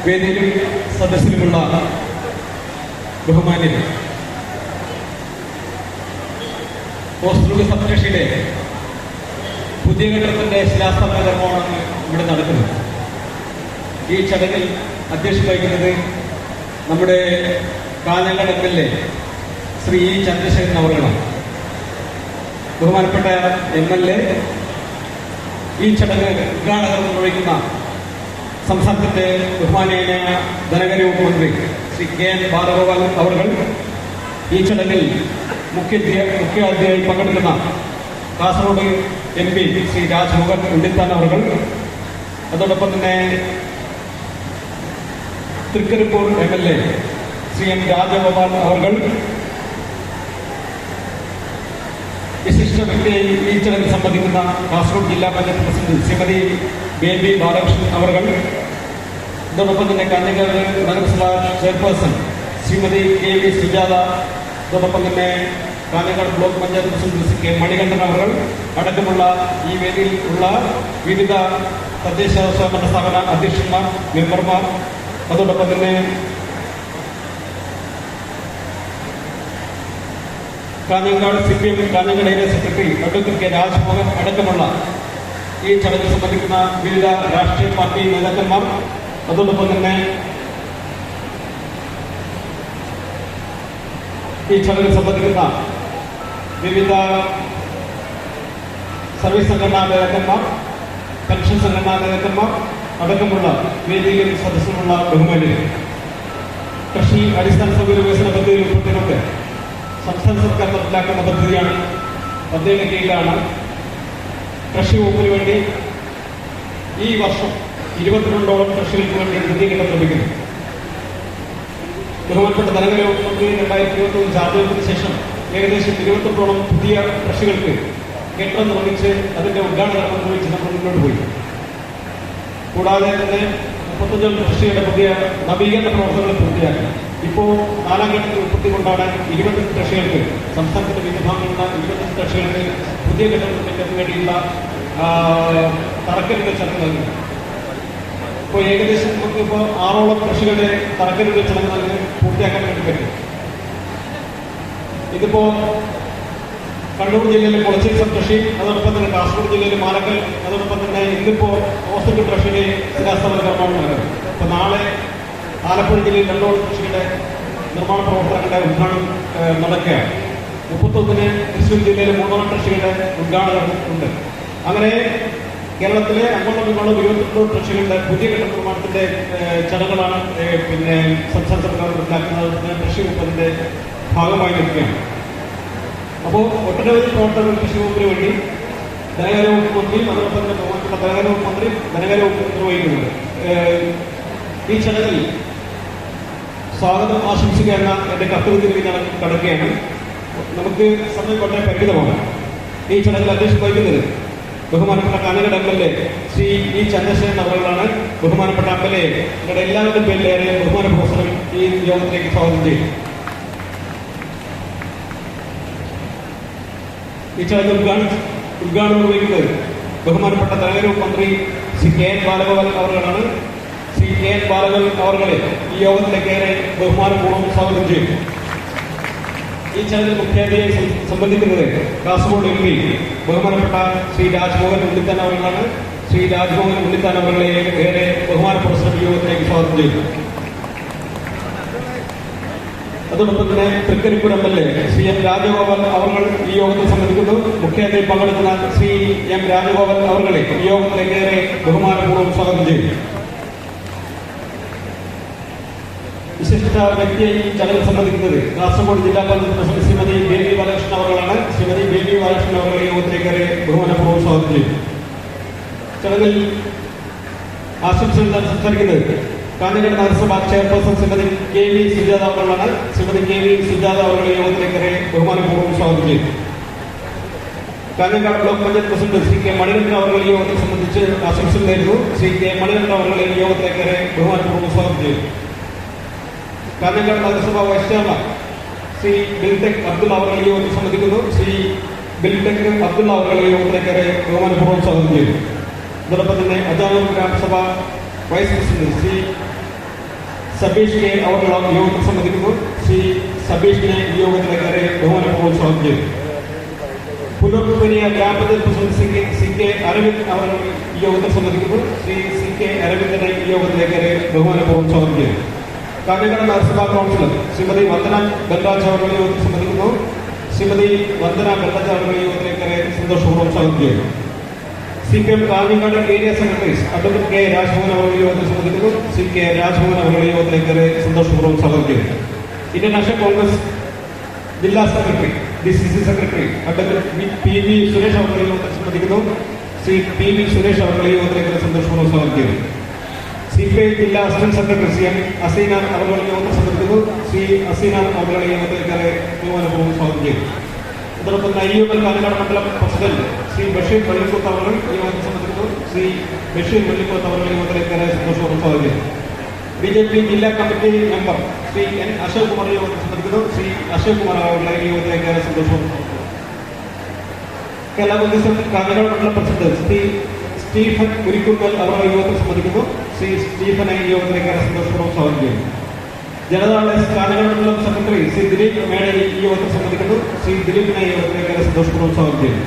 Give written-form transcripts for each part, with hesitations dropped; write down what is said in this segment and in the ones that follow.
വേദിയിലും സദസ്സിലുമുള്ള ബഹുമാന്യർ, ഓസ്ട്രേലിയ സപ്തകക്ഷിയുടെ പുതിയ ഘട്ടത്തിന്റെ ശിലാസ്ഥാപന കർമ്മമാണ് ഇവിടെ നടക്കുന്നത്. ഈ ചടങ്ങിൽ അധ്യക്ഷത വഹിക്കുന്നത് നമ്മുടെ കാഞ്ഞങ്ങാട് MLA ശ്രീ ചന്ദ്രശേഖരൻ അവர்களാണ്. ബഹുമാനപ്പെട്ട MLA ഈ ചടങ്ങ് ഉദ്ഘാടനം നിർവഹിക്കുന്ന സംസ്ഥാനത്തിന്റെ ബഹുമാനീയനായ ധനകാര്യ വകുപ്പ് മന്ത്രി ശ്രീ KN ബാലഗോപാൽ അവർ, ഈ ചടങ്ങിൽ മുഖ്യാതിഥിയായി പങ്കെടുക്കുന്ന കാസർഗോഡ് MP ശ്രീ രാജ്മോഹൻ ഉണ്ണിത്താൻ അവർ, അതോടൊപ്പം തന്നെ തൃക്കരിപ്പൂർ MLA ശ്രീ M രാജഗോപാൽ അവർ, വിശിഷ്ട വ്യക്തിയായി ഈ ചടങ്ങിൽ സംബന്ധിക്കുന്ന കാസർഗോഡ് ജില്ലാ പഞ്ചായത്ത് പ്രസിഡന്റ് ശ്രീമതി ബേബി ബാലകൃഷ്ണൻ അവർ, അതോടൊപ്പം തന്നെ കാഞ്ഞങ്ങാട് നഗരസഭ ചെയർപേഴ്സൺ ശ്രീമതി KV സുജാത, അതോടൊപ്പം തന്നെ Kanhangad block panchayat president Shri K Manikandan അവർ അടക്കമുള്ള ഈ വേദിയിൽ ഉള്ള വിവിധ തദ്ദേശ സ്വയംഭരണ സ്ഥാപന അധ്യക്ഷന്മാർ, മെമ്പർമാർ, അതോടൊപ്പം തന്നെ Kanhangad CPM Kanhangad area secretary advocate K Rajmohan അടക്കമുള്ള ഈ ചടങ്ങിൽ സംബന്ധിക്കുന്ന വിവിധ രാഷ്ട്രീയ പാർട്ടി നേതാക്കന്മാർ, അതോടൊപ്പം തന്നെ ഈ ചടങ്ങിൽ സംബന്ധിക്കുന്ന വിവിധ സർവീസ് സംഘടനാ നേതാക്കന്മാർ, പെൻഷൻ സംഘടനാ നേതാക്കന്മാർ അടക്കമുള്ള വേദിയിലും സദസ്സിലുള്ള ബഹുമാന്യർ, കൃഷി അടിസ്ഥാന സൗകര്യ വികസന പദ്ധതിയിൽ ഉൾപ്പെടുത്തിക്കൊണ്ട് സംസ്ഥാന സർക്കാർ നടപ്പിലാക്കുന്ന പദ്ധതിയാണ്. പദ്ധതിയുടെ കീഴിലാണ് കൃഷി വകുപ്പിന് വേണ്ടി ഈ വർഷം 22ഓളം കൃഷികൾക്ക് വേണ്ടി പുതിയ കെട്ടിടം നിർമ്മിക്കുന്നു. ബഹുമാനപ്പെട്ട ധനകാര്യ വകുപ്പ് മന്ത്രി 2021 ചാർജ് ശേഷം ഏകദേശം 28ഓളം പുതിയ കൃഷികൾക്ക് കെട്ടിടം നിർമ്മിച്ച് അതിന്റെ ഉദ്ഘാടനം നിർവഹിച്ച് നമ്മൾ മുന്നോട്ട് പോയി. കൂടാതെ തന്നെ 35 കൃഷിയുടെ പുതിയ നവീകരണ പ്രവർത്തനങ്ങൾ പൂർത്തിയാക്കി. ഇപ്പോൾ 4ാം ഘട്ടത്തിൽ ഉൾപ്പെടുത്തിക്കൊണ്ടാണ് 25 കൃഷികൾക്ക്, സംസ്ഥാനത്തിന്റെ വിവിധ ഭാഗങ്ങളുള്ള 25 കൃഷികൾക്ക് പുതിയ കെട്ടിടം നിർമ്മിക്കാൻ വേണ്ടിയുള്ള തറക്കല്ലുകൾ ചടങ്ങ് നൽകുന്നത്. ഇപ്പോൾ ഏകദേശം നമുക്ക് ഇപ്പോൾ 6ഓളം കൃഷികളുടെ തറക്കല്ലുകൾ ചടങ്ങ് നൽകി പൂർത്തിയാക്കാൻ വേണ്ടി പറ്റും. ഇതിപ്പോ കണ്ണൂർ ജില്ലയിലെ കുളശ്ശേരി സബ് കൃഷി, അതോടൊപ്പം തന്നെ കാസർഗോഡ് ജില്ലയിലെ മാലക്കൽ, അതോടൊപ്പം തന്നെ ഇന്നിപ്പോ ഹോസ്പിറ്റൽ കൃഷിയുടെ ശിലാസ്ഥാപന കർമ്മമാണ് നടക്കുന്നത്. ഇപ്പൊ നാളെ ആലപ്പുഴ ജില്ലയിൽ 2ഓളം കൃഷിയുടെ നിർമ്മാണ പ്രവർത്തനങ്ങളുടെ ഉദ്ഘാടനം നടക്കുകയാണ്. 31-ന് തൃശ്ശൂർ ജില്ലയിലെ 3ഓളം കൃഷിയുടെ ഉദ്ഘാടനം ഉണ്ട്. അങ്ങനെ കേരളത്തിലെ അങ്ങോളം ഇങ്ങോളം 22 കൃഷികളുടെ പുതിയ ഘട്ട നിർമ്മാണത്തിന്റെ ചടങ്ങുകളാണ് സംസ്ഥാന സർക്കാർ നടപ്പിലാക്കുന്നത്. കൃഷി വകുപ്പിന്റെ ഭാഗമായി നിൽക്കുകയാണ്. അപ്പോൾ ഒട്ടനവധി പ്രവർത്തനങ്ങൾ കൃഷി വകുപ്പിന് വേണ്ടി ധനകാര്യ വകുപ്പ് മന്ത്രിയും അതോടൊപ്പം തന്നെ ബഹുമാനപ്പെട്ട ധനകാര്യ വകുപ്പ് മന്ത്രി ധനകാര്യ വകുപ്പ് നിർവഹിക്കുന്നുണ്ട്. ഈ ചടങ്ങിൽ സ്വാഗതം ആശംസിക്കുക എന്ന എന്റെ കർത്തവ്യത്തിലേക്ക് ഞാൻ കടക്കുകയാണ്. നമുക്ക് സമയം വളരെ പരിമിതമാണ്. ഈ ചടങ്ങിൽ അധ്യക്ഷത വഹിക്കുന്നത് ബഹുമാനപ്പെട്ട കാഞ്ഞങ്ങാട് MLA ശ്രീ E ചന്ദ്രശേഖരൻ അവர்களാണ്. ബഹുമാനപ്പെട്ട MLA നിങ്ങളുടെ എല്ലാവരുടെയും പേരിലേറെ ബഹുമാന പ്രൊഫസറും ഈ യോഗത്തിലേക്ക് സ്വാഗതം ചെയ്യും. ഈ ചടങ്ങ് ഉദ്ഘാടനം നിർവഹിക്കുന്നത് ബഹുമാനപ്പെട്ട ധനകാര്യ വകുപ്പ് മന്ത്രി ശ്രീ KN ബാലഗോപാൽ അവர்களാണ്. ശ്രീ KN ബാലഗോപാൽ അവരെ ഈ യോഗത്തിലേക്ക് ഏറെ ബഹുമാനപൂർവ്വം സ്വാഗതം ചെയ്യും. ഈ ചടങ്ങിൽ മുഖ്യാതിഥിയായി സംബന്ധിക്കുന്നത് കാസർഗോഡ് MP ബഹുമാനപ്പെട്ട ശ്രീ രാജ്മോഹൻ ഉണ്ണിത്താൻ അവர்களാണ്. ശ്രീ രാജ്മോഹൻ ഉണ്ണിത്താൻ അവരെ ഏറെ ബഹുമാനപുരസ്സരം ഈ യോഗത്തിലേക്ക് സ്വാഗതം ചെയ്തു. അതോടൊപ്പം തന്നെ തൃക്കരിപ്പൂർ MLA ശ്രീ M രാജഗോപാൽ അവർ ഈ യോഗത്തിൽ സംബന്ധിക്കുന്നു. മുഖ്യാതിഥി പങ്കെടുക്കുന്ന ശ്രീ M രാജഗോപാൽ അവരെ ഈ യോഗത്തിലേക്ക് ഏറെ ബഹുമാനപൂർവ്വം സ്വാഗതം ചെയ്തു. വിശിഷ്ട വ്യക്തിയായി ഈ ചടങ്ങിൽ സംബന്ധിക്കുന്നത് കാസർഗോഡ് ജില്ലാ പഞ്ചായത്ത് പ്രസിഡന്റ് ശ്രീമതി ബേബി ബാലകൃഷ്ണൻ അവர்களാണ്. ശ്രീമതി ബേബി ബാലകൃഷ്ണൻ അവരെ യോഗത്തിലേക്ക് ഏറെ ബഹുമാനപൂർവ്വം സ്വാഗതം ചെയ്തു. ചടങ്ങിൽ ആശംസകൾ സംസാരിക്കുന്നത് കാഞ്ഞങ്ങാട് നഗരസഭ ചെയർപേഴ്സൺ ശ്രീമതി KV സുജാത അവர்களാണ്. ശ്രീമതി KV സുജാത അവരുടെ യോഗത്തിലേക്ക് ബഹുമാനപൂർവ്വം സ്വാഗതം ചെയ്തു. Kanhangad block panchayat president Shri K Manikandan അവർ ഈ യോഗത്തെ സംബന്ധിച്ച് ആശംസകൾ നേരുന്നു. ശ്രീ K മണികണ്ഠൻ അവർ ഈ യോഗത്തിലേക്ക് ബഹുമാനപൂർവ്വം സ്വാഗതം ചെയ്തു. കാഞ്ഞങ്ങാട് നഗരസഭ vice chairman Shri Biltech Abdulla അവർ ഈ യോഗത്തിൽ സംബന്ധിക്കുന്നു. ശ്രീ ബിൽടെക് അബ്ദുള്ള അവർ ഈ യോഗത്തിലേക്ക് ബഹുമാനപൂർവ്വം സ്വാഗതം ചെയ്തു. അതോടൊപ്പം തന്നെ അജാനൂർ ഗ്രാമസഭ vice president Shri Sabeesh K അവരുടെ യോഗത്തിൽ സംബന്ധിക്കുന്നു. ശ്രീ സബീഷിനെ ഈ യോഗത്തിലേക്കേറെ ബഹുമാനപൂർവ്വം സ്വാഗതം ചെയ്തു. പുനർപുനിയ ഗ്രാമപഞ്ചായത്ത് പ്രസിഡന്റ് സി കെ അരവിന്ദ് അവർ ഈ യോഗത്തിൽ സംബന്ധിക്കുന്നു. ശ്രീ സി കെ അരവിന്ദനെ ഈ യോഗത്തിലേക്കേറെ ബഹുമാനപൂർവ്വം സ്വാഗതം ചെയ്തു. കാഞ്ഞങ്ങാട് നഗരസഭാ കൗൺസിലർ ശ്രീമതി വന്ദന ബൽരാജ് അവർ യോഗത്തിൽ സംബന്ധിക്കുന്നു. ശ്രീമതി വന്ദന ബൽരാജ് അവർ യോഗത്തിലേക്കേറെ സന്തോഷപൂർവ്വം സ്വാഗതം ചെയ്തു. C P M Kanhangad area secretaries advocate K Rajbhavan അവർ യോഗത്തിൽ സംബന്ധിക്കുന്നു. സി കെ രാജ്ഭവൻ അവർ യോഗത്തിലേക്കേറെ സന്തോഷപൂർവ്വം സ്വാഗതം ചെയ്തു. ഇന്ത്യൻ നാഷണൽ കോൺഗ്രസ് ജില്ലാ secretary DCC secretary advocate P V Suresh അവർ യോഗത്തിൽ സംബന്ധിക്കുന്നു. ശ്രീ പി വി സുരേഷ് അവർ യോഗത്തിലേക്കേറെ സന്തോഷപൂർവ്വം സ്വാഗതം ചെയ്തു. CPI ജില്ലാ assistant secretary C M Aseenan അവർ യോഗത്തിൽ സംബന്ധിക്കുന്നു. ശ്രീ അസീനാൻ അവർ യോഗത്തിലേക്കേറെ ബഹുമാനപൂർവ്വം സ്വാഗതം ചെയ്തു. അതോടൊപ്പം IUL കാഞ്ഞങ്ങാട് മണ്ഡലം പ്രസിഡന്റ് ശ്രീ ബഷീർ വെള്ളിക്കോത്ത് അവർ യോഗത്തിൽ സംബന്ധിക്കുന്നു. ശ്രീ ബഷീർ വെള്ളിക്കോത്ത് അവർ യോഗത്തിലേക്കേറെ സന്തോഷപൂർവ്വം സ്വാഗതം ചെയ്തു. BJP ജില്ലാ committee member Shri N Ashok Kumar യോഗത്തിൽ സംബന്ധിക്കുന്നു. ശ്രീ അശോക് കുമാർ അവരുടെ യോഗത്തിലേക്കേറെ സന്തോഷപൂർവ്വം. കേരള കോൺഗ്രസ് കാഞ്ഞങ്ങാട് മണ്ഡലം പ്രസിഡന്റ് ശ്രീ സ്റ്റീഫൻ കുരിക്കുങ്കൽ അവർ യോഗത്തിൽ സംബന്ധിക്കുന്നു. ശ്രീ സ്റ്റീഫനെ ഈ യോഗത്തിലേക്കേറെ സന്തോഷപൂർവ്വം സ്വാഗതം ചെയ്യുന്നു. ജനതാദൾ കാഞ്ഞങ്ങാട് മണ്ഡലം സെക്രട്ടറി ശ്രീ ദിലീപ് മേടയിൽ ഈ യോഗത്തിൽ സംബന്ധിക്കുന്നു. ശ്രീ ദിലീപിനെ ഈ യോഗത്തിലേക്കേറെ സന്തോഷപൂർവ്വം സ്വാഗതം ചെയ്യുന്നു.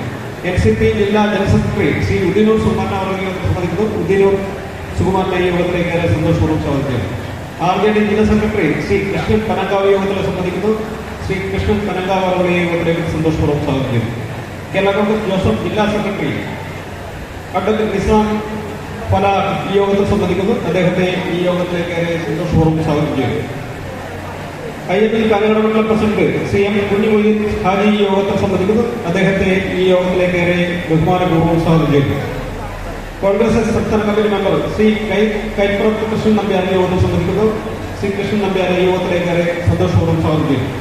NCP ജില്ലാ ജനറൽ സെക്രട്ടറി ശ്രീ ഉദിനൂർ സുകുമാരൻ അവർ യോഗത്തിൽ സംബന്ധിക്കുന്നു. ഉദിനൂർ സുകുമാരനെ ഈ യോഗത്തിലേക്കേറെ സന്തോഷപൂർവ്വം സ്വാഗതം ചെയ്യുന്നു. RJD ജില്ലാ സെക്രട്ടറി ശ്രീ കൃഷ്ണൻ പനങ്കാവ് യോഗത്തിൽ സംബന്ധിക്കുന്നു. ശ്രീ കൃഷ്ണൻ പനങ്കാവ് അവരുടെ യോഗത്തിലേക്ക് സന്തോഷപൂർവ്വം സ്വാഗതം ചെയ്യുന്നു. കേരള കോൺഗ്രസ് ജോസഫ് ജില്ലാ സെക്രട്ടറി അഡ്വക്കേറ്റ് നിസാം ഫലാഹ് ഈ യോഗത്തിൽ സംബന്ധിക്കുന്നു. അദ്ദേഹത്തെ ഈ യോഗത്തിലേക്കേറെ സന്തോഷപൂർവ്വം സ്വാഗതം ചെയ്യുന്നു. INL കാഞ്ഞങ്ങാട് മണ്ഡലം പ്രസിഡന്റ് ശ്രീ M കുഞ്ഞിമൊയ്തീൻ ഹാജി ഈ യോഗത്തിൽ സംബന്ധിക്കുന്നു. അദ്ദേഹത്തെ ഈ യോഗത്തിലേക്കേറെ ബഹുമാനപൂർവ്വം സ്വാഗതം ചെയ്യുന്നു. കോൺഗ്രസ് സംസ്ഥാന കമ്മിറ്റി മെമ്പർ ശ്രീ കൈപ്പുറത്ത് കൃഷ്ണൻ നമ്പ്യാർ യോഗത്തിൽ സംബന്ധിക്കുന്നു. ശ്രീ കൃഷ്ണൻ നമ്പ്യാർ ഈ യോഗത്തിലേക്കേറെ സന്തോഷപൂർവ്വം സ്വാഗതം ചെയ്യുന്നു.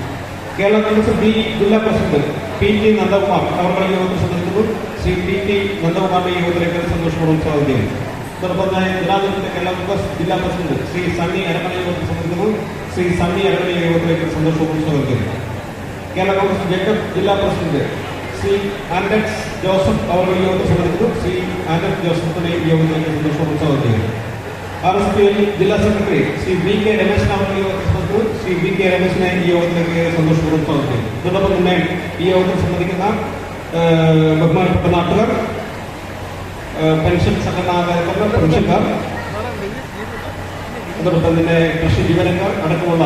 കേരള കോൺഗ്രസ് B ജില്ലാ പ്രസിഡന്റ് PT നന്ദകുമാർ അവരുടെ യോഗത്തിൽ സംബന്ധിക്കുന്നു. ശ്രീ PT നന്ദകുമാറിന്റെ യോഗത്തിലേക്കേറെ സന്തോഷപൂർവ്വം സ്വാഗതം ചെയ്യുന്നു. അതോടൊപ്പം തന്നെ ജനാധിപത്യ കേരള കോൺഗ്രസ് ജില്ലാ പ്രസിഡന്റ് ശ്രീ സണ്ണി അരമന യോഗത്തിൽ സംബന്ധിക്കുന്നു. ശ്രീ സണ്ണി അരമന യോഗത്തിലേക്ക് സന്തോഷപൂർവ്വം സ്വാഗതം ചെയ്യുന്നു. കേരള കോൺഗ്രസ് ജേക്കബ് ജില്ലാ പ്രസിഡന്റ് ശ്രീ ആൻഡക്സ് ജോസഫ് അവർ യോഗത്തിൽ സംബന്ധിക്കുന്നു. ശ്രീ ആൻഡക്സ് ജോസഫിനെ ഈ യോഗത്തിലേക്ക് സന്തോഷപൂർവ്വം സ്വാഗതം ചെയ്യുന്നു. RSPL ജില്ലാ സെക്രട്ടറി ശ്രീ VK രമേശൻ അവർ യോഗത്തിൽ സംബന്ധിക്കുന്നു. ശ്രീ VK രമേശിനെ ഈ യോഗത്തിലേക്ക് സന്തോഷപൂർവ്വം സ്വാഗതം ചെയ്യുന്നു. അതോടൊപ്പം തന്നെ ഈ യോഗത്തിൽ സംബന്ധിക്കുന്ന ബഹുമാനപ്പെട്ട നാട്ടുകാർ, പെൻഷൻ സംഘടനാകാരന്മാർ, പെൻഷൻകാർ, അതോടൊപ്പം തന്നെ കൃഷി ജീവനക്കാർ അടക്കമുള്ള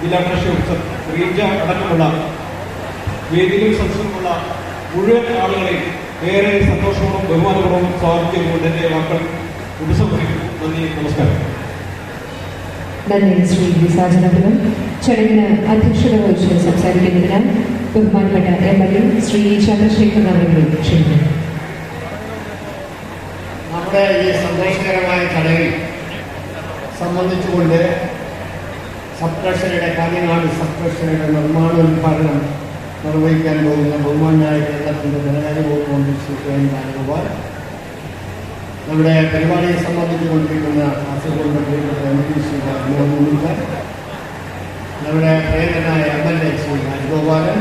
ജില്ലാ കൃഷി ഓഫീസർ റീജ അടക്കമുള്ള വേദിയിൽ സദസ്സുമുള്ള മുഴുവൻ ആളുകളെയും ഏറെ സന്തോഷപൂർവ്വം ബഹുമാനപൂർവ്വം സ്വാഗതം ചെയ്തുകൊണ്ട് എൻ്റെ വാക്കുകൾ ഉപസംഹരിക്കുന്നു. നന്ദി, നമസ്കാരം. നന്ദി ശ്രീ വിസാജനത്തിനും. ചടങ്ങിന് അധ്യക്ഷത വഹിച്ച് സംസാരിക്കുന്നതിനാൽ ബഹുമാനപ്പെട്ട MLA ശ്രീ ചന്ദ്രശേഖരൻ അവരെ ക്ഷണിക്കുന്നു. നമ്മുടെ ഈ സന്തോഷകരമായ ചടങ്ങിൽ സംബന്ധിച്ചുകൊണ്ട് സബ് ട്രഷറിയുടെ കാഞ്ഞങ്ങാട് സബ് ട്രഷറിയുടെ നിർമ്മാണോദ്ഘാടനം നിർവഹിക്കാൻ പോകുന്ന ബഹുമാനായ കേരളത്തിൻ്റെ ധനകാര്യ വകുപ്പ് മന്ത്രി ശ്രീ K N രാജഗോപാൽ, നമ്മുടെ പരിപാടിയെ സംബന്ധിച്ചുകൊണ്ടിരിക്കുന്ന കാസർഗോഡ് പ്രിയപ്പെട്ട MP ശ്രീ മോഹൻ, നമ്മുടെ പ്രിയങ്കരനായ MLA Shri Rajagopalan,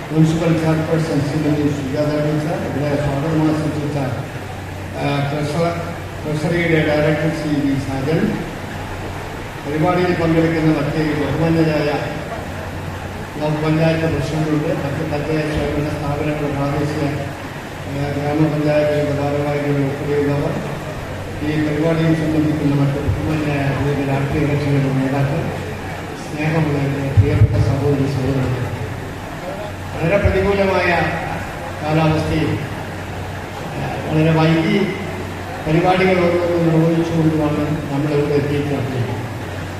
municipal chairperson Shrimati Sujatha teacher, ഇവിടെ സ്വാഗതം ആശംസിച്ച ട്രഷറിയുടെ ഡയറക്ടർ ശ്രീ V സാജൻ, പരിപാടിയിൽ പങ്കെടുക്കുന്ന മറ്റ് ബഹുമാന്യരായ ഗ്രാമപഞ്ചായത്ത് പ്രസിഡന്റുണ്ട്, മറ്റ് തദ്ദേശ സ്വയംഭരണ സ്ഥാപനങ്ങളുടെ പ്രാദേശിക ഗ്രാമപഞ്ചായത്തുകളുടെ ഭാരവാഹികൾ ഉൾപ്പെടെയുള്ളവർ, ഈ പരിപാടിയിൽ സംബന്ധിക്കുന്ന മറ്റ് ബഹുമാന്യരായ വിവിധ രാഷ്ട്രീയ കക്ഷികളുടെ നേതാക്കൾ, സ്നേഹമുള്ള പ്രിയപ്പെട്ട സഹോദരി സഹോദരന്മാർ, വളരെ പ്രതികൂലമായ കാലാവസ്ഥയിൽ വളരെ വൈകി പരിപാടികൾ ഓരോന്നും നിർവഹിച്ചുകൊണ്ടുമാണ് നമ്മളിവിടെ എത്തിയിട്ടുള്ളത്.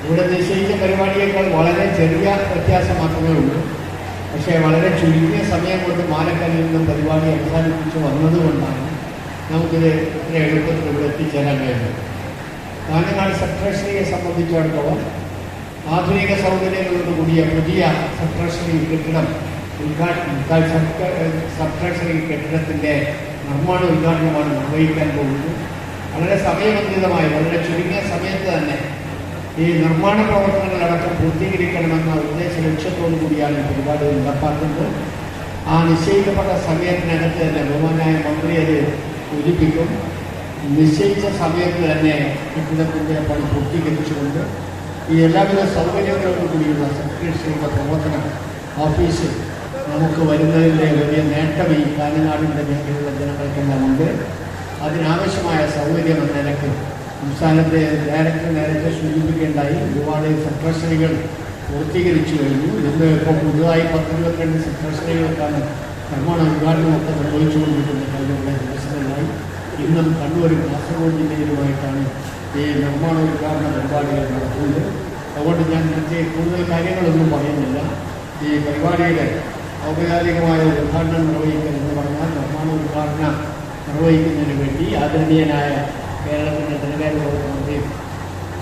ഇവിടെ നിശ്ചയിച്ച പരിപാടിയേക്കാൾ വളരെ ചെറിയ വ്യത്യാസം മാത്രമേ ഉള്ളൂ. പക്ഷേ വളരെ ചുരുങ്ങിയ സമയം കൊണ്ട് മാനക്കല്ലിൽ നിന്നും പരിപാടി അവസാനിപ്പിച്ച് വന്നതുകൊണ്ടാണ് നമുക്കിത് ഇത്ര എളുപ്പത്തിൽ ഇവിടെ എത്തിച്ചേരാൻ കഴിയുന്നത്. കാഞ്ഞങ്ങാട് സബ് ട്രഷറിയെ സംബന്ധിച്ചിടത്തോളം ആധുനിക സൗകര്യങ്ങളോട് കൂടിയ പുതിയ സബ് ട്രഷറി കെട്ടിടം സബ് ട്രഷറി കെട്ടിടത്തിൻ്റെ നിർമ്മാണ ഉദ്ഘാടനമാണ് നിർവഹിക്കാൻ പോകുന്നത്. വളരെ സമയബന്ധിതമായി വളരെ ചുരുങ്ങിയ സമയത്ത് തന്നെ ഈ നിർമ്മാണ പ്രവർത്തനങ്ങളടക്കം പൂർത്തീകരിക്കണമെന്ന ഉദ്ദേശ ലക്ഷ്യത്തോടു കൂടിയാണ് ഈ പരിപാടി നടപ്പാക്കുന്നത്. ആ നിശ്ചയിക്കപ്പെട്ട സമയത്തിനകത്ത് തന്നെ ബഹുമാനായ മന്ത്രി അത് സൂചിപ്പിക്കും. നിശ്ചയിച്ച സമയത്ത് തന്നെ കെട്ടിടത്തിൻ്റെ പണി പൂർത്തീകരിച്ചുകൊണ്ട് ഈ എല്ലാവിധ സൗകര്യങ്ങളോടും കൂടിയുള്ള സെക്രട്ടറിയുടെ പ്രവർത്തന ഓഫീസ് നമുക്ക് വരുന്നതിൻ്റെ വലിയ നേട്ടം ഈ കാഞ്ഞങ്ങാടിൻ്റെ മേഖലയിലുള്ള ജനങ്ങൾക്കെല്ലാം ഉണ്ട്. അതിനാവശ്യമായ സൗകര്യം എന്ന നിലയ്ക്ക് സംസ്ഥാനത്തെ ഡയറക്ടർ നേരത്തെ സൂചിപ്പിക്കേണ്ടായി. ഒരുപാട് സെക്രട്ടറികൾ പൂർത്തീകരിച്ചു കഴിഞ്ഞു. ഇന്ന് ഇപ്പോൾ പുതുതായി 10-22 സെക്രട്ടറികൾക്കാണ് നിർമ്മാണ ഉദ്ഘാടനമൊക്കെ നിർവഹിച്ചുകൊണ്ടിരിക്കുന്നത്. കഴിഞ്ഞ ദിവസങ്ങളിലായി ഇന്നും കണ്ണൂരും കാസർഗോഡ് ജില്ലയിലുമായിട്ടാണ് ഈ നിർമ്മാണ ഉദ്ഘാടന പരിപാടികൾ നടത്തുന്നത്. അതുകൊണ്ട് ഞാൻ കൂടുതൽ കാര്യങ്ങളൊന്നും പറയുന്നില്ല. ഈ പരിപാടിയുടെ ഔപചാരികമായ ഉദ്ഘാടനം നിർവഹിക്കുക എന്ന് പറഞ്ഞാൽ നിർമ്മാണ ഉദ്ഘാടനം നിർവഹിക്കുന്നതിന് വേണ്ടി ആദരണീയനായ കേരളത്തിൻ്റെ ധനകാര്യ വകുപ്പ് മന്ത്രി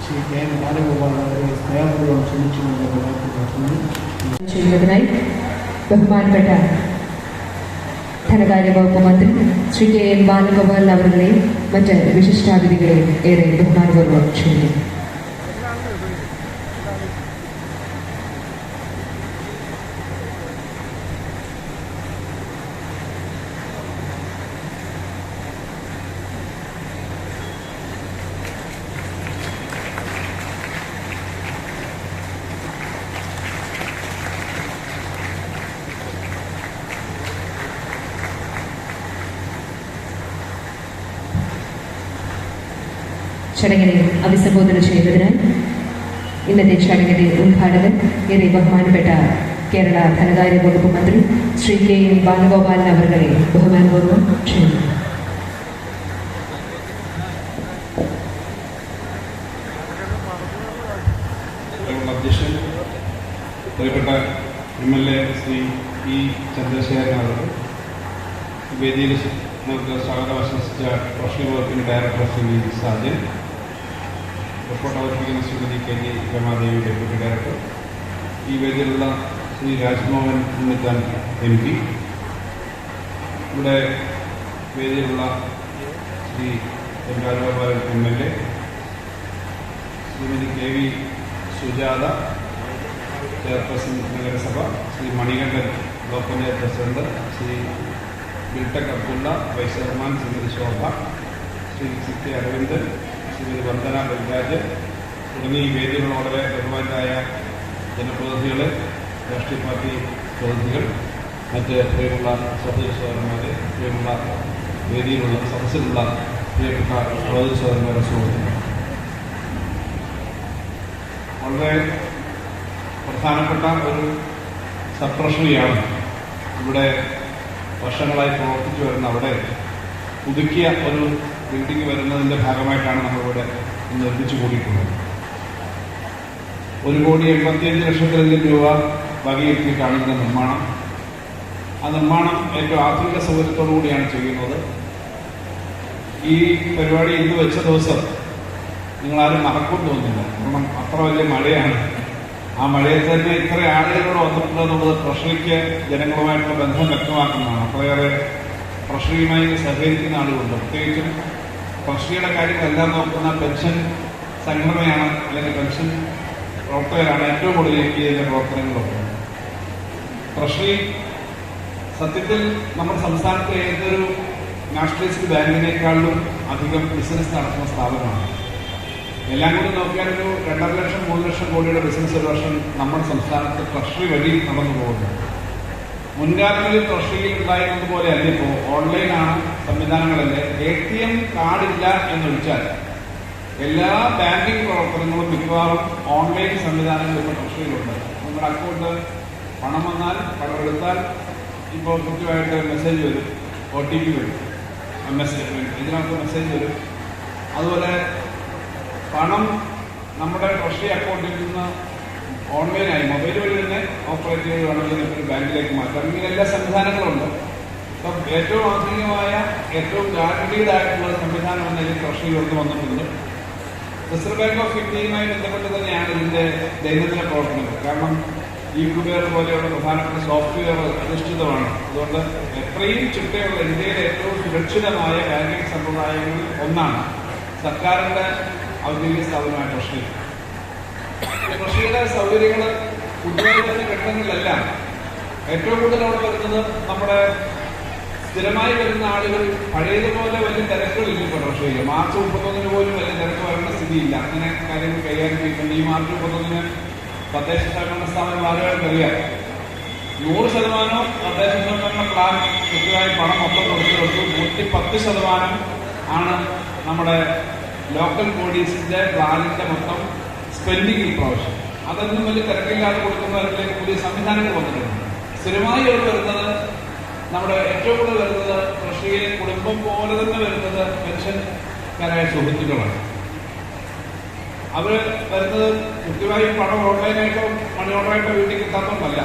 ശ്രീ കെ എൻ ബാലഗോപാൽ അവരെ സ്നേഹപൂർവ്വം ക്ഷണിച്ചുകൊണ്ട് ചെയ്യുന്നതിനായി ബഹുമാനപ്പെട്ട ധനകാര്യ വകുപ്പ് മന്ത്രി ശ്രീ കെ എൻ ബാലഗോപാൽ അവരുടെയും മറ്റ് വിശിഷ്ടാതിഥികളെയും ഏറെ ബഹുമാനപൂർവ്വം ക്ഷണിക്കുന്നു. ചടങ്ങിനെ അഭിസംബോധന ചെയ്യുന്നതിനായി ഇന്നത്തെ ചടങ്ങിന്റെ ഉദ്ഘാടകൻ ഏറെ ബഹുമാനപ്പെട്ട കേരള ധനകാര്യ വകുപ്പ് മന്ത്രി ശ്രീ കെ എൻ ബാലഗോപാലൻ അവരെ ബഹുമാനപൂർവ്വം ക്ഷണിക്കുന്നു. അധ്യക്ഷൻ പ്രിയപ്പെട്ട MLA ശ്രീ പി ചന്ദ്രശേഖരൻ അവർ, വേദിയിൽ നമുക്ക് സ്വാഗതം ആശംസിച്ച ട്രഷറി വകുപ്പിൻ്റെ ഡയറക്ടർ ശ്രീ സാജൻ, റിപ്പോർട്ട് അവതരിപ്പിക്കുന്ന Shrimati K G Ramadevi deputy director, ഈ വേദിയിലുള്ള ശ്രീ രാജ്മോഹൻ ഉണ്ണിത്താൻ MP, ഇവിടെ വേദിയിലുള്ള Shri M Rajagopalan MLA, Shrimati K V Sujatha chairperson നഗരസഭ, Shri Manikandan block panchayat president, Shri Biltech Abdulla vice chairman, Shrimati Shobha, Shri CK Aravindan, Shrimati Vandana Balraj തുടങ്ങി ഈ വേദിയിലുള്ള വളരെ ബഹുമാനായ ജനപ്രതിനിധികൾ, രാഷ്ട്രീയ പാർട്ടി പ്രതിനിധികൾ, മറ്റ് പ്രിയമുള്ള സഹോദരി സഹോദരന്മാരെ, പ്രിയമുള്ള വേദിയിലുള്ള സദസ്സിലുള്ള പ്രിയപ്പെട്ട സഹോദരി സഹോദരന്മാരെ, സുഹൃത്തുക്കൾ, വളരെ പ്രധാനപ്പെട്ട ഒരു സബ് ട്രഷറിയാണ് ഇവിടെ വർഷങ്ങളായി പ്രവർത്തിച്ചു വരുന്ന. അവിടെ പുതുക്കിയ ഒരു ബിൽഡിംഗ് വരുന്നതിൻ്റെ ഭാഗമായിട്ടാണ് നമ്മളിവിടെ നിർമ്മിച്ചു കൂടിയിട്ടുള്ളത്. 1,85,00,000 രൂപ വകയിരുത്തിയിട്ടാണ് ഇതിൻ്റെ നിർമ്മാണം. ആ നിർമ്മാണം ഏറ്റവും ആധുനിക സൗകര്യത്തോടു കൂടിയാണ് ചെയ്യുന്നത്. ഈ പരിപാടി ഇന്ന് വെച്ച ദിവസം നിങ്ങളാരും മറക്കുമെന്ന് തോന്നുന്നില്ല. കാരണം അത്ര വലിയ മഴയാണ്. ആ മഴയത്ത് തന്നെ ഇത്ര ആളുകളോട് വന്നിട്ടുണ്ടെന്നുള്ളത് ട്രഷറിക്ക് ജനങ്ങളുമായിട്ടുള്ള ബന്ധം വ്യക്തമാക്കുന്നതാണ്. അത്രയേറെ ട്രഷറിയുമായി സഹകരിക്കുന്ന ആളുകളുണ്ട്. പ്രത്യേകിച്ചും ട്രഷറിയുടെ കാര്യങ്ങളെല്ലാം നോക്കുന്ന പെൻഷൻ സംഘടനയാണ്, അല്ലെങ്കിൽ പെൻഷൻ പ്രവർത്തകരാണ് ഏറ്റവും കൂടുതൽ ഇതിൻ്റെ പ്രവർത്തനങ്ങളൊക്കെ. ട്രഷറി സത്യത്തിൽ നമ്മുടെ സംസ്ഥാനത്തെ ഏതൊരു നാഷണലൈസ്ഡ് ബാങ്കിനേക്കാളും അധികം ബിസിനസ് നടത്തുന്ന സ്ഥാപനമാണ്. എല്ലാം കൂടി നോക്കിയാൽ ഒരു 2.5-3 ലക്ഷം കോടിയുടെ ബിസിനസ് ഒരു വർഷം നമ്മുടെ സംസ്ഥാനത്ത് ട്രഷറി വഴി നടന്നു പോകുന്നു. മുൻകാലങ്ങളിൽ ട്രഷറിയിൽ ഉണ്ടായിരുന്നതുപോലെ അല്ല ഇപ്പോൾ. ഓൺലൈനാണ് സംവിധാനങ്ങളല്ലേ. ATM കാർഡില്ല എന്നൊഴിച്ചാൽ എല്ലാ ബാങ്കിങ് പ്രവർത്തനങ്ങളും മിക്കവാറും ഓൺലൈൻ സംവിധാനങ്ങൾ ഇപ്പോൾ ട്രഷറിയിലുണ്ട്. നമ്മുടെ അക്കൗണ്ട് പണം വന്നാൽ, പണം എടുത്താൽ ഇപ്പോൾ കൃത്യമായിട്ട് മെസ്സേജ് വരും, OTP വരും, ഇതിനകത്ത് മെസ്സേജ് വരും. അതുപോലെ പണം നമ്മുടെ ട്രഷറി അക്കൗണ്ടിൽ നിന്ന് ഓൺലൈനായി മൊബൈൽ വഴി തന്നെ ഓപ്പറേറ്റ് ചെയ്ത് വേണമെങ്കിൽ ഒരു ബാങ്കിലേക്ക് മാറ്റാം. ഇങ്ങനെ എല്ലാ സംവിധാനങ്ങളുണ്ട്. അപ്പം ഏറ്റവും ആധുനികമായ, ഏറ്റവും ഗ്യാരണ്ടീഡ് ആയിട്ടുള്ള സംവിധാനം എന്നതിൽ ട്രഷറി ഉയർന്നു വന്നിട്ടുണ്ട്. റിസർവ് ബാങ്ക് ഓഫ് ഇന്ത്യയുമായി ബന്ധപ്പെട്ട് തന്നെയാണ് ഇതിൻ്റെ ദൈനംദിന പ്രവർത്തനങ്ങൾ. കാരണം ഈ കുബേർ പോലെയുള്ള പ്രധാനപ്പെട്ട സോഫ്റ്റ്വെയർ അധിഷ്ഠിതമാണ്. അതുകൊണ്ട് എത്രയും ചിട്ടയുള്ള ഇന്ത്യയിലെ ഏറ്റവും സുരക്ഷിതമായ ബാങ്കിങ് സമ്പ്രദായങ്ങളിൽ ഒന്നാണ് സർക്കാരിൻ്റെ ഔദ്യോഗിക സ്ഥാപനമായ ട്രഷറി. ട്രഷറിയുടെ സൗകര്യങ്ങൾ പുതുതായി വരുന്ന ഘട്ടങ്ങളിലെല്ലാം ഏറ്റവും കൂടുതൽ അവിടെ വരുന്നത് നമ്മുടെ സ്ഥിരമായി വരുന്ന ആളുകൾ പഴയതുപോലെ വലിയ തിരക്കുകളില്ല. ഇപ്പോൾ ട്രഷറിയിൽ മാർച്ച് 31 പോലും വലിയ തിരക്ക് വരേണ്ട സ്ഥിതിയില്ല. അങ്ങനെ കാര്യങ്ങൾ കൈകാര്യം ചെയ്യുന്നുണ്ട്. ഈ മാർച്ച് 31 തദ്ദേശ സ്വയംഭരണ സ്ഥാപനം ആളുകൾക്കറിയാം 100% തദ്ദേശ സ്വയംഭരണ പ്ലാൻ കൃത്യമായി പണം മൊത്തം കൊടുത്തു. 110% ആണ് നമ്മുടെ ലോക്കൽ ബോഡീസിന്റെ പ്ലാനിന്റെ മൊത്തം സ്പെൻഡിംഗ് ഇപ്രാവശ്യം. അതൊന്നും വലിയ തിരക്കില്ലാതെ കൊടുക്കുന്ന തരത്തിലേക്ക് പുതിയ സംവിധാനങ്ങൾ വന്നിട്ടുണ്ട്. സ്ഥിരമായി ഇവിടെ വരുന്നത് നമ്മുടെ ഏറ്റവും കൂടുതൽ വരുന്നത് കൃഷിയെ കുടുംബം പോലെ തന്നെ വരുന്നത് പെൻഷൻകാരായ സുഹൃത്തുക്കളാണ്. അവർ വരുന്നത് കൃത്യമായി പണം ഓൺലൈനായിട്ടോ മണി ഓർഡറായിട്ടോ വീട്ടിൽ കിട്ടാത്തതുകൊണ്ടല്ല.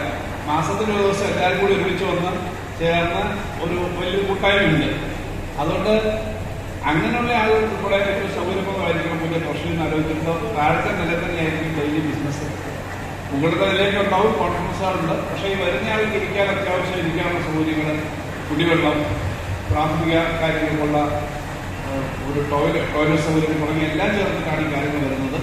മാസത്തിൽ ഒരു ദിവസം എല്ലാവരും കൂടി ഒരുമിച്ച് വന്ന് ചേർന്ന് ഒരു വലിയ കൂട്ടായ്മയുണ്ട്. അതുകൊണ്ട് അങ്ങനെയുള്ള ആളുകൾക്ക് ഇവിടെ ഏറ്റവും സൗകര്യപ്രദമായിരിക്കണം. പുതിയ പ്രൊഫഷണൽ ആലോചിക്കുമ്പോൾ താഴത്തെ നില തന്നെയായിരിക്കും ഡെയിലി ബിസിനസ്. മുകളിലത്തെ നിലയൊക്കെ ഉണ്ടാവും, കോൺട്രക്ടർസാറുണ്ട്. പക്ഷേ ഈ വരുന്ന ആൾക്ക് ഇരിക്കാൻ അത്യാവശ്യം ഇരിക്കാനുള്ള സൗകര്യങ്ങൾ, കുടിവെള്ളം, പ്രാഥമിക കാര്യങ്ങൾക്കുള്ള ഒരു ടോയ്ലറ്റ് സൗകര്യം തുടങ്ങിയ എല്ലാം ചേർന്നിട്ടാണ് ഈ കാര്യങ്ങൾ വരുന്നത്.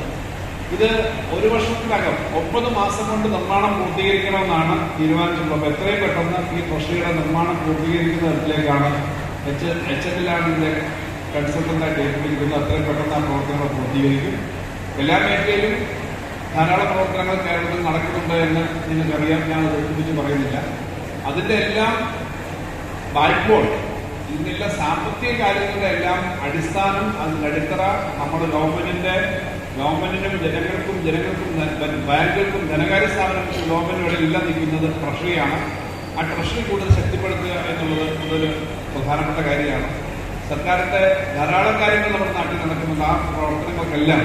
ഇത് 1 വർഷത്തിനകം 9 മാസം കൊണ്ട് നിർമ്മാണം പൂർത്തീകരിക്കണമെന്നാണ് തീരുമാനിച്ചിട്ടുള്ളത്. എത്രയും പെട്ടെന്ന് ഈ ട്രഷറിയുടെ നിർമ്മാണം പൂർത്തീകരിക്കുന്ന തരത്തിലേക്കാണ് HL ഇതിന്റെ കൺസൾട്ടന്റായിട്ട് ഏൽപ്പിച്ചിരിക്കുന്നത്. അത്രയും പെട്ടെന്ന് ആ പ്രവർത്തനങ്ങൾ പൂർത്തീകരിക്കും. എല്ലാ മേഖലയിലും ധാരാളം പ്രവർത്തനങ്ങൾ കേരളത്തിൽ നടക്കുന്നുണ്ട് എന്ന് നിങ്ങൾക്കറിയാം. ഞാൻ അത് ഒരുമിച്ച് പറയുന്നില്ല. അതിൻ്റെ എല്ലാം ബാക്ക്ബോൺ, ഇതിൻ്റെ സാമ്പത്തിക കാര്യങ്ങളുടെ എല്ലാം അടിസ്ഥാനം, അതിൻ്റെ അടിത്തറ നമ്മുടെ ഗവൺമെന്റിനും ജനങ്ങൾക്കും ബാങ്കുകൾക്കും ധനകാര്യ സ്ഥാപനങ്ങൾക്കും ഗവൺമെന്റിനോട് എല്ലാം നിൽക്കുന്നത് ട്രഷറിയാണ്. ആ ട്രഷറി കൂടുതൽ ശക്തിപ്പെടുത്തുക എന്നുള്ളത് അതൊരു പ്രധാനപ്പെട്ട കാര്യമാണ്. സർക്കാരിന്റെ ധാരാളം കാര്യങ്ങൾ നമ്മുടെ നാട്ടിൽ നടക്കുന്നുണ്ട്. ആ പ്രവർത്തനങ്ങൾക്കെല്ലാം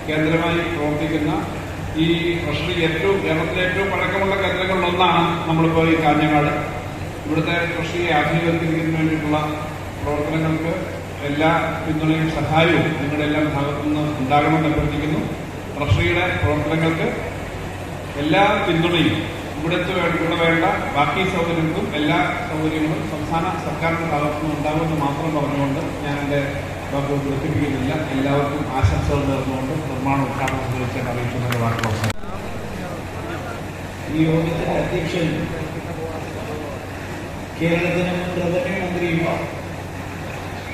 കേന്ദ്രമായി പ്രവർത്തിക്കുന്ന ഈ ട്രഷറി കേരളത്തിലെ ഏറ്റവും പഴക്കമുള്ള കേന്ദ്രങ്ങളിലൊന്നാണ് നമ്മളിപ്പോൾ ഈ കാഞ്ഞങ്ങാട്. ഇവിടുത്തെ ട്രഷറിയെ ആധുനീകരിക്കുന്നതിന് വേണ്ടിയിട്ടുള്ള പ്രവർത്തനങ്ങൾക്ക് എല്ലാ പിന്തുണയും സഹായവും നിങ്ങളുടെ എല്ലാം ഭാഗത്തുനിന്ന് ഉണ്ടാകണമെന്ന് അഭ്യർത്ഥിക്കുന്നു. ട്രഷറിയുടെ പ്രവർത്തനങ്ങൾക്ക് എല്ലാ പിന്തുണയും ഇവിടെ വേണ്ട ബാക്കി സൗകര്യങ്ങൾക്കും എല്ലാ സൗകര്യങ്ങളും സംസ്ഥാന സർക്കാരിന്റെ ഭാഗത്തുനിന്ന് ഉണ്ടാകുമെന്ന് മാത്രം പറഞ്ഞുകൊണ്ട് ഞാൻ എൻ്റെ വാക്കുകൾ ദീർഘിപ്പിക്കുന്നില്ല. എല്ലാവർക്കും ആശംസകൾ നേർന്നുകൊണ്ട് നിർമ്മാണ ഉദ്ഘാടനം നിർവഹിച്ചാൽ അറിയിക്കുന്നതിന്റെ വാക്കുകൾ. ഈ യോഗത്തിന്റെ അധ്യക്ഷൻ കേരളത്തിന് മുൻ റവന്യൂ മന്ത്രിയും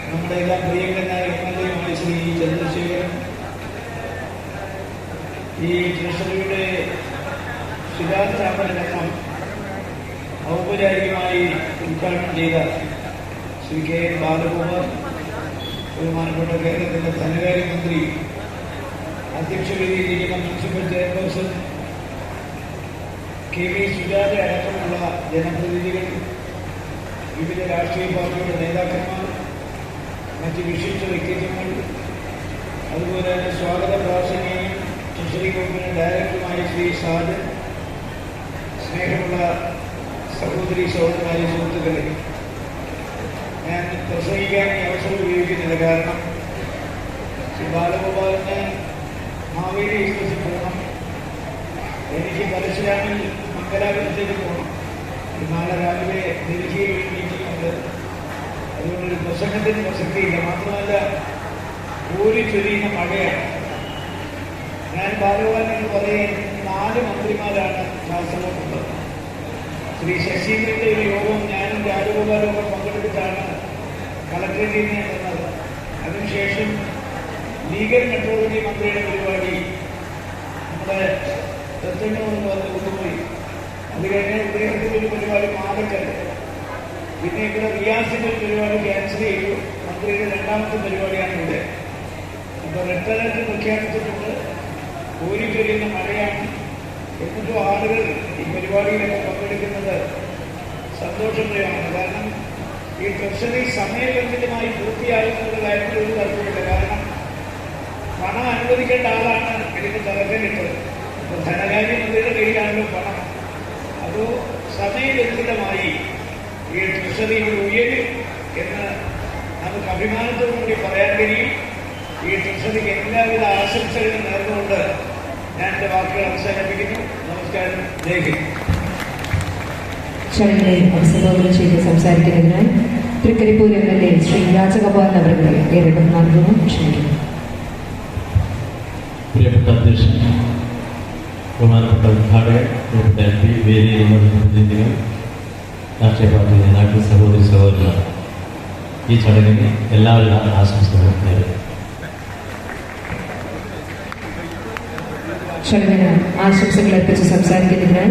നമ്മുടെ എല്ലാം പ്രിയങ്കരനായ MLA ശ്രീ ചന്ദ്രശേഖരൻ, ഈ ട്രഷറിയുടെ ശിലാസ്ഥാപനം ഔപചാരികമായി ഉദ്ഘാടനം ചെയ്ത ശ്രീ KN ബാലഗോപാൽ, ബഹുമാനപ്പെട്ട കേരളത്തിലെ ധനകാര്യമന്ത്രി, അധ്യക്ഷവേദിയിലിരിക്കുന്ന മുനിസിപ്പൽ ചെയർപേഴ്സൺ KV സുജാത അടക്കമുള്ള ജനപ്രതിനിധികൾ, വിവിധ രാഷ്ട്രീയ പാർട്ടിയുടെ നേതാക്കന്മാർ, മറ്റ് വിശിഷ്ട വ്യക്തിത്വങ്ങൾ, അതുപോലെ തന്നെ സ്വാഗത പ്രാസംഗികയും ട്രഷറി വകുപ്പിന്റെ ഡയറക്ടറുമായ ശ്രീ സാജൻ, സ്നേഹമുള്ള സഹോദരി സഹോദരന്മാരെ, സുഹൃത്തുക്കളെ, ഞാൻ പ്രസംഗിക്കാൻ ഈ അവസരം ഉപയോഗിക്കുന്നില്ല. കാരണം ശ്രീ ബാലഗോപാലിന് മാവേലി എക്സ്പ്രസിൽ പോകണം, എനിക്ക് പരശുരാമിൽ മംഗലാപുരത്തേക്ക് പോകണം, നാളെ രാവിലെ ഡൽഹിയിൽ മീറ്റിംഗ് ഉണ്ട്. അതുകൊണ്ടൊരു പ്രസംഗത്തിന് പ്രസക്തിയില്ല. മാത്രമല്ല ചൊരിയുന്ന മഴയാണ്. ഞാൻ ബാലഗോപാലിനോട് പറയാൻ 4 മന്ത്രിമാരാണ് കാസർഗോഡുള്ളത്. ശ്രീ ശശീന്ദ്രന്റെ ഒരു യോഗം ഞാനും രാജഗോപാലും പങ്കെടുത്തിട്ടാണ് കളക്ടറേറ്റിൽ നിന്ന് വന്നത്. അതിനുശേഷം ലീഗൽ മെട്രോളജി മന്ത്രിയുടെ പരിപാടി നമ്മുടെ ദത്തന്നൂർ വന്ന് കൊണ്ടുപോയി. അത് കഴിഞ്ഞ് ഇദ്ദേഹത്തിൻ്റെ ഒരു പരിപാടി മാതക്കൽ, പിന്നെ ഇവിടെ റിയാസിന്റെ ഒരു പരിപാടി ക്യാൻസൽ ചെയ്തു. മന്ത്രിയുടെ 2ാമത്തെ പരിപാടിയാണ് ഇവിടെ. അപ്പോൾ റെഡ് അലർട്ട് പ്രഖ്യാപിച്ചിട്ടുണ്ട്. ചൊരിയുന്ന മഴയാണ്. എന്നിട്ടും ആളുകൾ ഈ പരിപാടിയിലൊക്കെ പങ്കെടുക്കുന്നത് സന്തോഷപ്രിയമാണ്. കാരണം ഈ ട്രഷറി സമയബന്ധിതമായി പൂർത്തിയാകുന്ന കാര്യത്തിൽ ഒരു തർക്കമില്ല. കാരണം പണം അനുവദിക്കേണ്ട ആളാണ് ഇതിന് തലക്കലിട്ടത്. ഇപ്പോൾ ധനകാര്യമന്ത്രിയുടെ കയ്യിലാണല്ലോ പണം. അതോ സമയബന്ധിതമായി ഈ ട്രഷറി ഉയരും എന്ന് നമുക്ക് അഭിമാനത്തോടുകൂടി പറയാൻ കഴിയും. ഈ ട്രഷറിക്ക് എല്ലാവിധ ആശംസകളും നേർന്നുകൊണ്ട് ഞാൻ എൻ്റെ വാക്കുകൾ അവസാനിപ്പിക്കുന്നു. നമസ്കാരം. ജയ് ഹിന്ദ്. ചടങ്ങിനെ അഭിസംബോധന ചെയ്ത് സംസാരിക്കുന്നതിനായി തൃക്കരിപ്പൂർ MLA ശ്രീ രാജഗോപാൽ അവരുടെ ഏറെ ബഹുമാനപൂർവ്വം ക്ഷണിക്കുന്നു. പ്രിയപ്പെട്ട അധ്യക്ഷൻ, ബഹുമാനപ്പെട്ട ഉദ്ഘാടകൻ, പ്രിയപ്പെട്ട MP, വേദിയിലുള്ള പ്രതിനിധികൾ, രാഷ്ട്രീയ പാർട്ടി നേതാക്കൾ, സഹോദരി സഹോദരന്മാർ, ഈ ചടങ്ങിന് എല്ലാവരുടെ ആശംസകളും നേരുന്നു. ചടങ്ങിന് ആശംസകൾ അർപ്പിച്ച് സംസാരിക്കുന്നതിനാൽ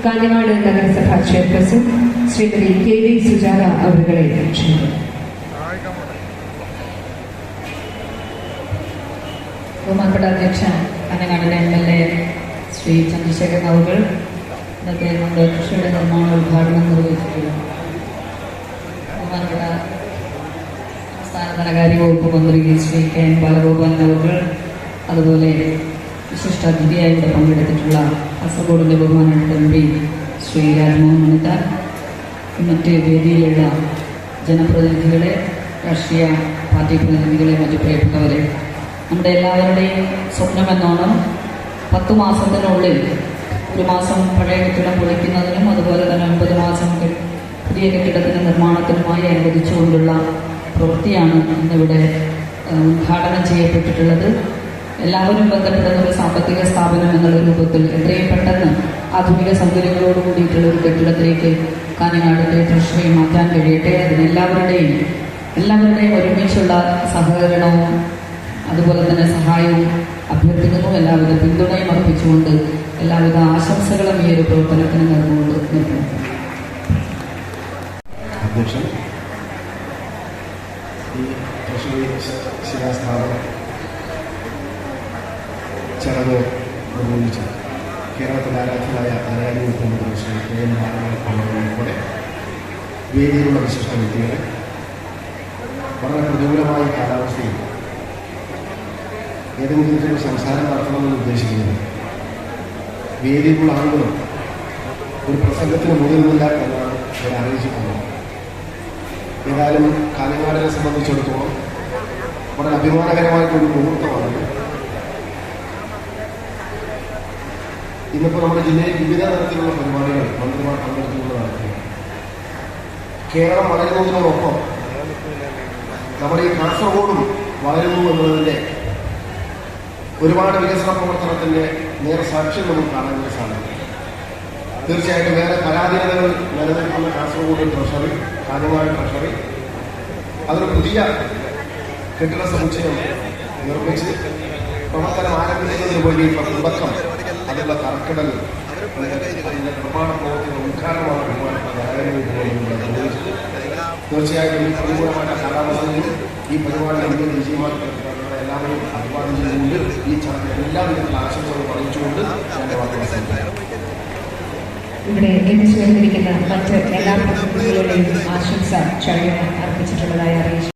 കാഞ്ഞങ്ങാട് നഗരസഭാ ചെയർപേഴ്സൺ ശ്രീമതി KV സുജാത അവരുകളെ ക്ഷണിക്കുന്നു. ബഹുമാനപ്പെട്ട അധ്യക്ഷ, കാഞ്ഞങ്ങാടിലെ MLA ശ്രീ ചന്ദ്രശേഖരൻ അവർ ഇന്നത്തെ നമ്മുടെ കൃഷിയുടെ നിർമ്മാണ ഉദ്ഘാടനം നിർവഹിച്ചിട്ടുള്ള ബഹുമാനപ്പെട്ട സംസ്ഥാന ധനകാര്യ വകുപ്പ് മന്ത്രി ശ്രീ KN ബാലഗോപാലൻ അവർ, അതുപോലെ വിശിഷ്ട അതിഥിയായി ഇവിടെ പങ്കെടുത്തിട്ടുള്ള കാസർഗോഡിൻ്റെ ബഹുമാനപ്പെട്ട MP ശ്രീ രാജ്മോഹൻ ഉണ്ണിത്താൻ, മറ്റ് വേദിയിലുള്ള ജനപ്രതിനിധികളെ, രാഷ്ട്രീയ പാർട്ടി പ്രതിനിധികളെ, മറ്റു പ്രിയപ്പെട്ടവരെ, നമ്മുടെ എല്ലാവരുടെയും സ്വപ്നമെന്നോണം 10 മാസത്തിനുള്ളിൽ 1 മാസം പഴയ കെട്ടിടം പൊളിക്കുന്നതിനും അതുപോലെ തന്നെ 9 മാസം പുതിയ കെട്ടിടത്തിൻ്റെ നിർമ്മാണത്തിനുമായി അനുവദിച്ചുകൊണ്ടുള്ള പ്രവൃത്തിയാണ് ഇന്നിവിടെ ഉദ്ഘാടനം ചെയ്യപ്പെട്ടിട്ടുള്ളത്. എല്ലാവരും ബന്ധപ്പെടുന്ന ഒരു സാമ്പത്തിക സ്ഥാപനം എന്നുള്ള രൂപത്തിൽ എത്രയും പെട്ടെന്ന് ആധുനിക സൗകര്യങ്ങളോട് കൂടിയിട്ടുള്ള ഒരു കെട്ടിടത്തിലേക്ക് കാഞ്ഞങ്ങാടിൻ്റെ ട്രഷറി മാറ്റാൻ കഴിയട്ടെ. എല്ലാവരുടെയും ഒരുമിച്ചുള്ള സഹകരണവും അതുപോലെ തന്നെ സഹായവും അഭ്യർത്ഥിക്കുന്നു. എല്ലാവിധ പിന്തുണയും അർപ്പിച്ചുകൊണ്ട് എല്ലാവിധ ആശംസകളും ഈ ഒരു പ്രവർത്തനത്തിന് നൽകുകൊണ്ട് നിർത്തുന്നു. അധ്യക്ഷൻ, ഈ ട്രഷറി ശിലാസ്ഥാപനം ചടങ്ങ് നിർവഹിച്ച കേരളത്തിലെ ആരാധനായ ധനകാര്യ വകുപ്പ് മന്ത്രി ശ്രീ KN ബാലഗോപാലൻ ഉൾപ്പെടെ വേദിയിലുള്ള വിശിഷ്ട വ്യക്തികളെ, വളരെ പ്രതികൂലമായ കാലാവസ്ഥയിൽ ഏതെങ്കിലും തരത്തിലുള്ള സംസാരം നടത്തണമെന്ന് ഉദ്ദേശിക്കുന്നത് വേദിയിലുള്ള ആളുകളും ഒരു പ്രസംഗത്തിന് മുതിർന്നില്ല എന്നാണ് അവർ അറിയിച്ചിട്ടുള്ളത്. ഏതായാലും കാഞ്ഞങ്ങാടിനെ സംബന്ധിച്ചിടത്തോളം വളരെ അഭിമാനകരമായിട്ടൊരു മുഹൂർത്തമാണ്. ഇന്നിപ്പോൾ നമ്മുടെ ജില്ലയിൽ വിവിധ തരത്തിലുള്ള പരിപാടികൾ മന്ത്രിമാർ പങ്കെടുത്തുകൊണ്ട് നടത്തുന്നു. കേരളം വളരുന്നതിനോടൊപ്പം നമ്മുടെ ഈ കാസർഗോഡും വളരുന്നു എന്നതിൻ്റെ ഒരുപാട് വികസന പ്രവർത്തനത്തിൻ്റെ നേരെ സാക്ഷ്യം നമുക്ക് കാണാൻ സാധിക്കും. തീർച്ചയായിട്ടും വേറെ പരാധീനതകൾ നിലനിൽക്കുന്ന കാസർഗോഡ് ട്രഷറി, കാഞ്ഞങ്ങാട് ട്രഷറി, അതൊരു പുതിയ കെട്ടിട സമുച്ചയം നിർമ്മിച്ച് പ്രവർത്തനം ആരംഭിക്കുന്നതിന് വേണ്ടിയിട്ടുള്ള തുടക്കം, അതിനുള്ള തറക്കിടൽ, അതിൻ്റെ നിർമ്മാണ പ്രവർത്തന ഉദ്ഘാടനമാണ് നിർവഹിച്ചത്. തീർച്ചയായിട്ടും ഈ പ്രതികൂലമായ കാലാവസ്ഥയിൽ ഈ പരിപാടിയുടെ വലിയ വിജയമാക്കി എല്ലാവരും അഭിവാദ്യം ചെയ്തുകൊണ്ട് ഈ ചടങ്ങിൽ എല്ലാവിധത്തിലുള്ള ആശംസകൾ അറിയിച്ചുകൊണ്ട് ഞാൻ വാർത്തകൾ സംസാരിക്കും. ഇവിടെ എത്തിച്ചേർന്നിരിക്കുന്ന മറ്റ് എല്ലാ പ്രതിനിധികളുടെയും ആശംസ ചടങ്ങിന് അർപ്പിച്ചിട്ടുള്ളതായി അറിയിച്ചു.